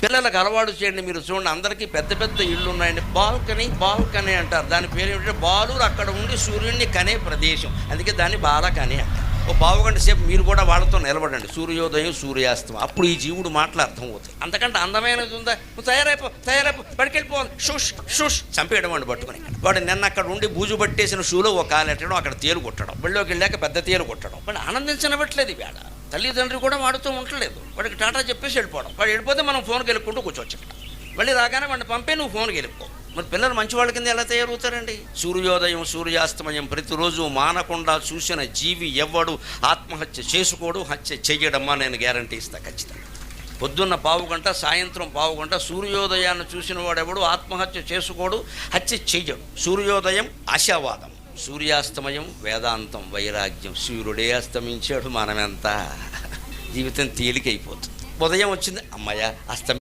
పిల్లలకు అలవాటు చేయండి. మీరు చూడండి, అందరికీ పెద్ద పెద్ద ఇళ్ళు ఉన్నాయండి. బాల్కనీ అంటారు. దాని పేరు ఏమిటంటే బాలురు అక్కడ ఉండి సూర్యుడిని కనే ప్రదేశం, అందుకే దాన్ని బాలకని అంటారు. ఓ పావుగంట సేపు మీరు కూడా వాళ్ళతో నిలబడండి, సూర్యోదయం సూర్యాస్తమం, అప్పుడు ఈ జీవుడు మాటలు అర్థమవుతాయి. అంతకంటే అందమైనది ఉందా? నువ్వు తయారైపో బడికెళ్ళిపోవాలి, షూష్ చంపేయడం వాడిని పట్టుకుని. వాడు నిన్న అక్కడ ఉండి బూజు పట్టేసిన షూలో ఒక కాలెట్టడం, అక్కడ తేలు కొట్టడం, బళ్ళోకి వెళ్ళాక పెద్ద తేలు కొట్టడం. వాడు ఆనందించనివ్వట్లేదు. వేళ తల్లిదండ్రులు కూడా వాడుతూ ఉండలేదు. వాడికి టాటా చెప్పేసి వెళ్ళిపోవడం. వాడు వెళ్ళిపోతే మనం ఫోన్కి వెళ్ళుకుంటూ కూర్చోవచ్చు. మళ్ళీ రాగానే వాడిని పంపే నువ్వు ఫోన్కి వెళ్ళిపో. మరి పిల్లలు మంచి వాళ్ళ కింద ఎలా తయారవుతారండి? సూర్యోదయం సూర్యాస్తమయం ప్రతిరోజు మానకుండా చూసిన జీవి ఎవ్వడు ఆత్మహత్య చేసుకోడు, హత్య చెయ్యడమ్మా, నేను గ్యారంటీ ఇస్తా ఖచ్చితంగా. పొద్దున్న పావుగంట, సాయంత్రం పావుగంట సూర్యోదయాన్ని చూసిన వాడెవడు ఆత్మహత్య చేసుకోడు, హత్య చెయ్యడు. సూర్యోదయం ఆశావాదం, సూర్యాస్తమయం వేదాంతం, వైరాగ్యం. సూర్యుడే అస్తమించాడు, మనమెంత జీవితం తేలికైపోతుంది. ఉదయం వచ్చింది, అమ్మయ్య అస్తమి